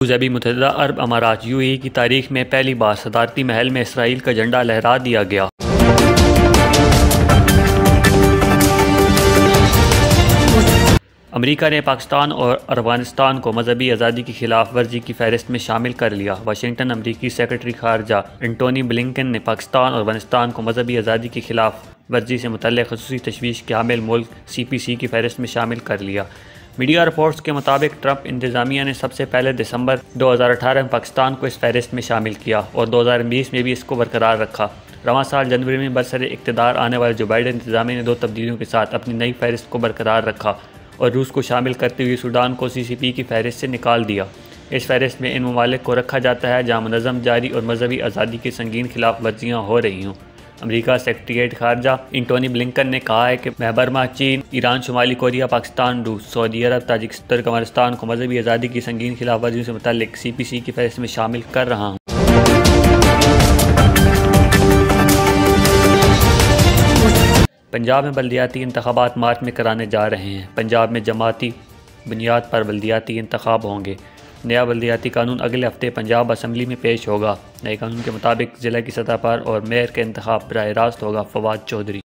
Abu Dhabi मुत्तहिदा अरब अमारात UAE की तारीख में पहली बार सदारती महल में इसराइल का झंडा लहरा दिया गया। अमेरिका ने पाकिस्तान और अफगानिस्तान को मजहबी आज़ादी की खिलाफ वर्जी की फहरिस्त में शामिल कर लिया। वाशिंगटन। अमेरिकी सेक्रेटरी खारजा एंटोनी ब्लिंकन ने पाकिस्तान और अफगानिस्तान को मजहबी आज़ादी की खिलाफ वर्जी से मुतल्लिक़ ख़ुसूसी तशवीश के हामिल मुल्क CPC की फहरिस्त में शामिल कर लिया। मीडिया रिपोर्ट्स के मुताबिक ट्रंप इंतज़ामिया ने सबसे पहले दिसंबर 2018 में पाकिस्तान को इस फहरिस्त में शामिल किया और 2020 में भी इसको बरकरार रखा। रवां साल जनवरी में बरसरे इक़्तिदार आने वाले जो बाइडेन इंतज़ामिया ने 2 तब्दीलियों के साथ अपनी नई फहरिस्त को बरकरार रखा और रूस को शामिल करते हुए सूडान को CCP की फहरिस्त से निकाल दिया। इस फहरिस्त में इन ममालिक को रखा जाता है जहाँ मुनज़्ज़म, जारी और मजहबी आज़ादी की संगीन खिलाफ वर्जियाँ हो रही हों। अमेरिका सेक्रेटरीट खारजा एंटोनी ब्लिंकन ने कहा है कि मैं बर्मा, चीन, ईरान, शुमाली कोरिया, पाकिस्तान, रूस, सऊदी अरब, ताजिकिस्तान, तुर्कमेनिस्तान को मजहबी आज़ादी की संगीन खिलाफ वर्जियों से मुतल्लिक़ CPC की फहरिस्त में शामिल कर रहा हूँ। पंजाब में बल्दियाती इंतखाबात मार्च में कराने जा रहे हैं। पंजाब में जमाती बुनियाद पर बल्दियाती इंतखाब होंगे। नया बल्दियाती कानून अगले हफ्ते पंजाब असम्बली में पेश होगा। नए कानून के मुताबिक ज़िला की सतह पर और मेयर का इंतखाब बराह रास्त होगा। फवाद चौधरी।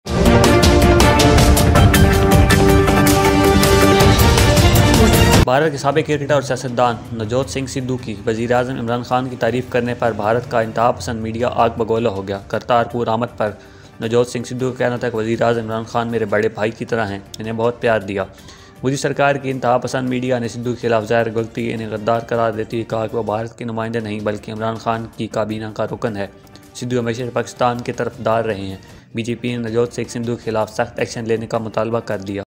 भारत के साबिक़ क्रिकेटर और सियासतदान नवजोत सिंह सिद्धू की वज़ीर-ए-आज़म इमरान खान की तारीफ़ करने पर भारत का इंतहा पसंद मीडिया आग बगोला हो गया। करतारपुर आमद पर नवजोत सिंह सिद्धू का कहना था कि वज़ीर-ए-आज़म इमरान खान मेरे बड़े भाई की तरह हैं, इन्हें बहुत प्यार दिया। मोदी सरकार की इंतहा पसंद मीडिया ने सिद्धू के खिलाफ ज़ाहिर गलती इन्हें गद्दार करार देते हुए कहा कि वह भारत के नुमाइंदे नहीं बल्कि इमरान खान की काबीना का रुकन है। सिद्धू हमेशा से पाकिस्तान के तरफदार रहे हैं। BJP ने नवजोत सिंह सिद्धू के खिलाफ सख्त एक्शन लेने का मुतालबा कर दिया।